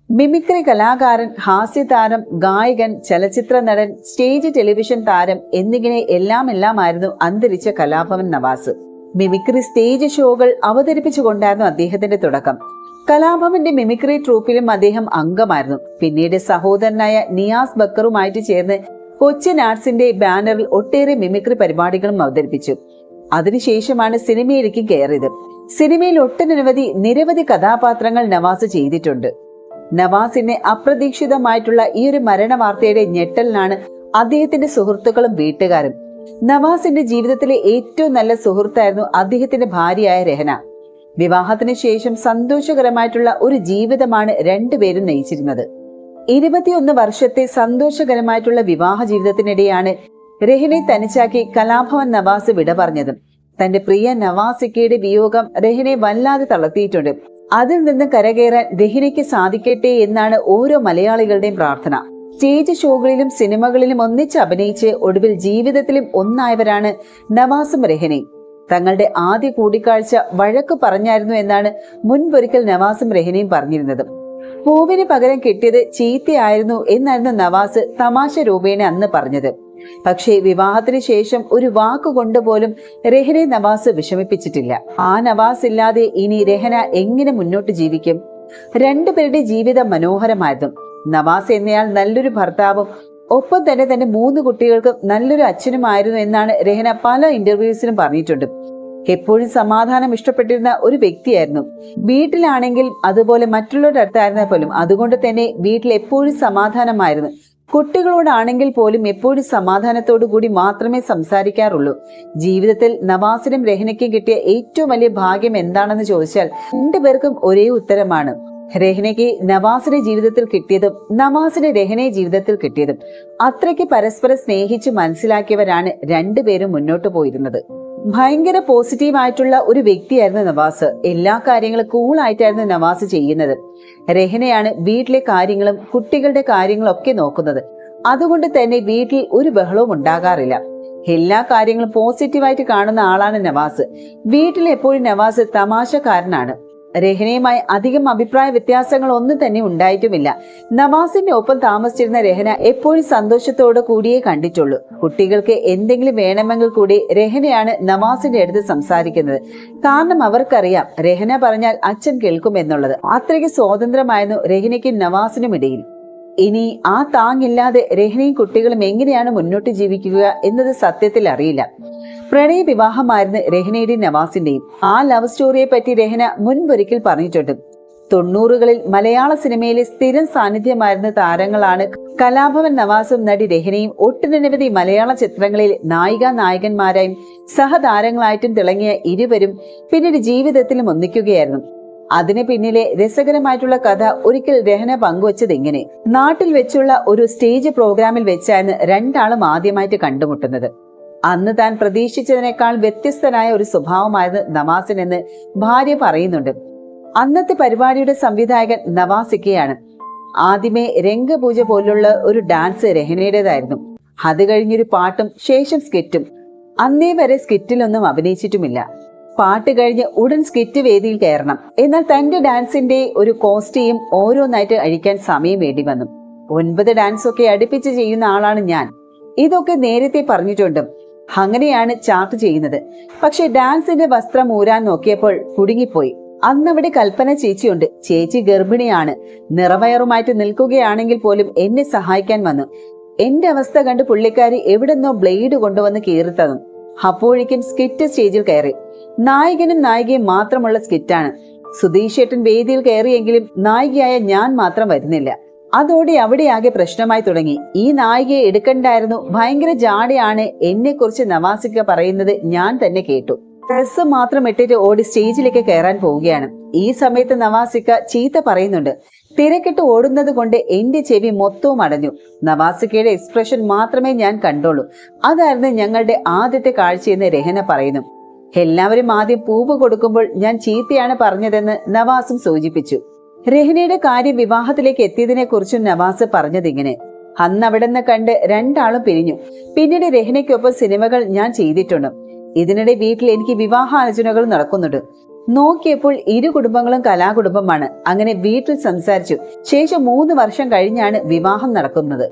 Mimicry കലാകാരൻ, ഹാസ്യതാരം, ഗായകൻ, ചലച്ചിത്ര നടൻ, സ്റ്റേജ് ടെലിവിഷൻ താരം എന്നിങ്ങനെ എല്ലാമായിരുന്നു അന്തരിച്ച കലാഭവൻ നവാസ്. മിമിക്രി സ്റ്റേജ് ഷോകൾ അവതരിപ്പിച്ചുകൊണ്ടായിരുന്നു അദ്ദേഹത്തിന്റെ തുടക്കം. കലാഭവന്റെ മിമിക്രി ട്രൂപ്പിലും അദ്ദേഹം അംഗമായിരുന്നു. പിന്നീട് സഹോദരനായ നിയാസ് ബക്കറുമായിട്ട് ചേർന്ന് കൊച്ചിൻ ആർട്സിന്റെ ബാനറിൽ ഒട്ടേറെ മിമിക്രി പരിപാടികളും അവതരിപ്പിച്ചു. അതിനുശേഷമാണ് സിനിമയിലേക്ക് കയറിയത്. സിനിമയിൽ നിരവധി കഥാപാത്രങ്ങൾ നവാസ് ചെയ്തിട്ടുണ്ട്. നവാസിനെ അപ്രതീക്ഷിതമായിട്ടുള്ള ഈ ഒരു മരണ വാർത്തയുടെ ഞെട്ടലിനാണ് അദ്ദേഹത്തിന്റെ സുഹൃത്തുക്കളും വീട്ടുകാരും. നവാസിന്റെ ജീവിതത്തിലെ ഏറ്റവും നല്ല സുഹൃത്തായിരുന്നു അദ്ദേഹത്തിന്റെ ഭാര്യയായ രഹന. വിവാഹത്തിന് ശേഷം സന്തോഷകരമായിട്ടുള്ള ഒരു ജീവിതമാണ് രണ്ടുപേരും നയിച്ചിരുന്നത്. 21 വർഷത്തെ സന്തോഷകരമായിട്ടുള്ള വിവാഹ ജീവിതത്തിനിടെയാണ് രഹനെ തനിച്ചാക്കി കലാഭവൻ നവാസ് വിട പറഞ്ഞത്. തന്റെ പ്രിയ നവാസിക്കയുടെ വിയോഗം രഹനെ വല്ലാതെ തളർത്തിയിട്ടുണ്ട്. അതിൽ നിന്ന് കരകയറാൻ രഹനയ്ക്ക് സാധിക്കട്ടെ എന്നാണ് ഓരോ മലയാളികളുടെയും പ്രാർത്ഥന. സ്റ്റേജ് ഷോകളിലും സിനിമകളിലും ഒന്നിച്ച് അഭിനയിച്ച് ഒടുവിൽ ജീവിതത്തിലും ഒന്നായവരാണ് നവാസും രഹനയും. തങ്ങളുടെ ആദ്യ കൂടിക്കാഴ്ച വഴക്ക് പറഞ്ഞായിരുന്നു എന്നാണ് മുൻപൊരിക്കൽ നവാസും രഹനയും പറഞ്ഞിരുന്നത്. പൂവിന് പകരം കിട്ടിയത് ചീത്തയായിരുന്നു എന്നായിരുന്നു നവാസ് തമാശ രൂപേണ അന്ന് പറഞ്ഞത്. പക്ഷേ വിവാഹത്തിന് ശേഷം ഒരു വാക്കുകൊണ്ട് പോലും രഹനെ നവാസ് വിഷമിപ്പിച്ചിട്ടില്ല. ആ നവാസ് ഇല്ലാതെ ഇനി രഹന എങ്ങനെ മുന്നോട്ട് ജീവിക്കും? രണ്ടുപേരുടെ ജീവിതം മനോഹരമായിരുന്നു. നവാസ് എന്നയാൾ നല്ലൊരു ഭർത്താവും ഒപ്പം തന്നെ തന്റെ 3 കുട്ടികൾക്കും നല്ലൊരു അച്ഛനുമായിരുന്നു എന്നാണ് രഹന പല ഇന്റർവ്യൂസിലും പറഞ്ഞിട്ടുണ്ട്. എപ്പോഴും സമാധാനം ഇഷ്ടപ്പെട്ടിരുന്ന ഒരു വ്യക്തിയായിരുന്നു. വീട്ടിലാണെങ്കിൽ അതുപോലെ മറ്റുള്ളവരുടെ അടുത്തായിരുന്ന പോലും അതുകൊണ്ട് തന്നെ വീട്ടിൽ എപ്പോഴും സമാധാനമായിരുന്നു. കുട്ടികളോടാണെങ്കിൽ പോലും എപ്പോഴും സമാധാനത്തോടു കൂടി മാത്രമേ സംസാരിക്കാറുള്ളൂ. ജീവിതത്തിൽ നവാസിനും രഹനയ്ക്കും കിട്ടിയ ഏറ്റവും വലിയ ഭാഗ്യം എന്താണെന്ന് ചോദിച്ചാൽ രണ്ടുപേർക്കും ഒരേ ഉത്തരമാണ്. രഹനയ്ക്ക് നവാസിന്റെ ജീവിതത്തിൽ കിട്ടിയതും നവാസിന് രഹനയെ ജീവിതത്തിൽ കിട്ടിയതും. അത്രയ്ക്ക് പരസ്പരം സ്നേഹിച്ച് മനസ്സിലാക്കിയവരാണ് രണ്ടുപേരും മുന്നോട്ട് പോയിരുന്നത്. ഭയങ്കര പോസിറ്റീവായിട്ടുള്ള ഒരു വ്യക്തിയായിരുന്നു നവാസ്. എല്ലാ കാര്യങ്ങളും കൂളായിട്ടായിരുന്നു നവാസ് ചെയ്യുന്നത്. രഹനയാണ് വീട്ടിലെ കാര്യങ്ങളും കുട്ടികളുടെ കാര്യങ്ങളും ഒക്കെ നോക്കുന്നത്. അതുകൊണ്ട് തന്നെ വീട്ടിൽ ഒരു ബഹളവും ഉണ്ടാകാറില്ല. എല്ലാ കാര്യങ്ങളും പോസിറ്റീവായിട്ട് കാണുന്ന ആളാണ് നവാസ്. വീട്ടിൽ എപ്പോഴും നവാസ് തമാശക്കാരനാണ്. രഹനയുമായി അധികം അഭിപ്രായ വ്യത്യാസങ്ങൾ ഒന്നും തന്നെ ഉണ്ടായിട്ടുമില്ല. നവാസിന്റെ ഒപ്പം താമസിച്ചിരുന്ന രഹന എപ്പോഴും സന്തോഷത്തോടെ കൂടിയേ കണ്ടിട്ടുള്ളൂ. കുട്ടികൾക്ക് എന്തെങ്കിലും വേണമെങ്കിൽ കൂടി രഹനയാണ് നവാസിന്റെ അടുത്ത് സംസാരിക്കുന്നത്. കാരണം അവർക്കറിയാം രഹന പറഞ്ഞാൽ അച്ഛൻ കേൾക്കുമെന്നുള്ളത്. അത്രയ്ക്ക് സ്വാതന്ത്ര്യമായിരുന്നു രഹനയ്ക്കും നവാസിനും ഇടയിൽ. ഇനി ആ താങ്ങില്ലാതെ രഹനയും കുട്ടികളും എങ്ങനെയാണ് മുന്നോട്ട് ജീവിക്കുക എന്നത് സത്യത്തിൽ അറിയില്ല. പ്രണയ വിവാഹമായിരുന്നു രഹനയുടെയും നവാസിന്റെയും. ആ ലവ് സ്റ്റോറിയെ പറ്റി രഹന മുൻപൊരിക്കൽ പറഞ്ഞിട്ടുണ്ട്. 90കളിൽ മലയാള സിനിമയിലെ സ്ഥിരം സാന്നിധ്യമായിരുന്ന താരങ്ങളാണ് കലാഭവൻ നവാസും നടി രഹനയും. ഒട്ടനവധി മലയാള ചിത്രങ്ങളിൽ നായികന്മാരായും സഹതാരങ്ങളായിട്ടും തിളങ്ങിയ ഇരുവരും പിന്നീട് ജീവിതത്തിലും ഒന്നിക്കുകയായിരുന്നു. അതിന് പിന്നിലെ രസകരമായിട്ടുള്ള കഥ ഒരിക്കൽ രഹന പങ്കുവച്ചത് ഇങ്ങനെ: നാട്ടിൽ വെച്ചുള്ള ഒരു സ്റ്റേജ് പ്രോഗ്രാമിൽ വെച്ചായിരുന്നു രണ്ടാളും ആദ്യമായിട്ട് കണ്ടുമുട്ടുന്നത്. അന്ന് താൻ പ്രതീക്ഷിച്ചതിനേക്കാൾ വ്യത്യസ്തനായ ഒരു സ്വഭാവമായിരുന്നു നവാസിനെന്ന് ഭാര്യ പറയുന്നുണ്ട്. അന്നത്തെ പരിപാടിയുടെ സംവിധായകൻ നവാസിക്കയാണ്. ആദ്യമേ രംഗപൂജ പോലുള്ള ഒരു ഡാൻസ് രഹനയുടേതായിരുന്നു. അത് കഴിഞ്ഞൊരു പാട്ടും ശേഷം സ്കിറ്റും. അന്നേ വരെ സ്കിറ്റിലൊന്നും അഭിനയിച്ചിട്ടുമില്ല. പാട്ട് കഴിഞ്ഞ് ഉടൻ സ്കിറ്റ് വേദിയിൽ കയറണം. എന്നാൽ തന്റെ ഡാൻസിന്റെ ഒരു കോസ്റ്റ്യൂം ഓരോന്നായിട്ട് അഴിക്കാൻ സമയം വേണ്ടി വന്നു. 9 ഡാൻസൊക്കെ അടുപ്പിച്ച് ചെയ്യുന്ന ആളാണ് ഞാൻ. ഇതൊക്കെ നേരത്തെ പറഞ്ഞിട്ടുണ്ട്. അങ്ങനെയാണ് ചാർട്ട് ചെയ്യുന്നത്. പക്ഷെ ഡാൻസിന്റെ വസ്ത്രം ഊരാൻ നോക്കിയപ്പോൾ കുടുങ്ങിപ്പോയി. അന്നവിടെ കൽപ്പന ചേച്ചിയുണ്ട്. ചേച്ചി ഗർഭിണിയാണ്. നിറവയറുമായിട്ട് നിൽക്കുകയാണെങ്കിൽ പോലും എന്നെ സഹായിക്കാൻ വന്നു. എന്റെ അവസ്ഥ കണ്ട് പുള്ളിക്കാരി എവിടെന്നോ ബ്ലേഡ് കൊണ്ടുവന്ന് കീറി തന്നു. അപ്പോഴേക്കും സ്കിറ്റ് സ്റ്റേജിൽ കയറി. നായകനും നായികയും മാത്രമുള്ള സ്കിറ്റാണ്. സുധീഷ് ഏട്ടൻ വേദിയിൽ കയറിയെങ്കിലും നായികയായ ഞാൻ മാത്രം വരുന്നില്ല. അതോടെ അവിടെയാകെ പ്രശ്നമായി തുടങ്ങി. ഈ നായികയെ എടുക്കണ്ടായിരുന്നു, ഭയങ്കര ജാടയാണ് എന്നെ കുറിച്ച് നവാസിക്ക പറയുന്നത് ഞാൻ തന്നെ കേട്ടു. ഡ്രസ് മാത്രം ഇട്ടിട്ട് ഓടി സ്റ്റേജിലേക്ക് കയറാൻ പോവുകയാണ്. ഈ സമയത്ത് നവാസിക്ക ചീത്ത പറയുന്നുണ്ട്. തിരക്കിട്ട് ഓടുന്നത് കൊണ്ട് എന്റെ ചെവി മൊത്തവും അടഞ്ഞു. നവാസിക്കയുടെ എക്സ്പ്രഷൻ മാത്രമേ ഞാൻ കണ്ടുള്ളൂ. അതായിരുന്നു ഞങ്ങളുടെ ആദ്യത്തെ കാഴ്ചയെന്ന് രഹന പറയുന്നു. എല്ലാവരും ആദ്യം പൂവ് കൊടുക്കുമ്പോൾ ഞാൻ ചീത്തയാണ് പറഞ്ഞതെന്ന് നവാസും സൂചിപ്പിച്ചു. രഹനയുടെ കാര്യം വിവാഹത്തിലേക്ക് എത്തിയതിനെ കുറിച്ചും നവാസ് പറഞ്ഞതിങ്ങനെ: അന്ന് അവിടെ നിന്ന് കണ്ട് രണ്ടാളും പിരിഞ്ഞു. പിന്നീട് രഹനയ്ക്കൊപ്പം സിനിമകൾ ഞാൻ ചെയ്തിട്ടുണ്ട്. ഇതിനിടെ വീട്ടിൽ എനിക്ക് വിവാഹാലോചനകൾ നടക്കുന്നുണ്ട്. നോക്കിയപ്പോൾ ഇരു കുടുംബങ്ങളും കലാകുടുംബമാണ്. അങ്ങനെ വീട്ടിൽ സംസാരിച്ചു. ശേഷം 3 വർഷം കഴിഞ്ഞാണ് വിവാഹം നടക്കുന്നത്.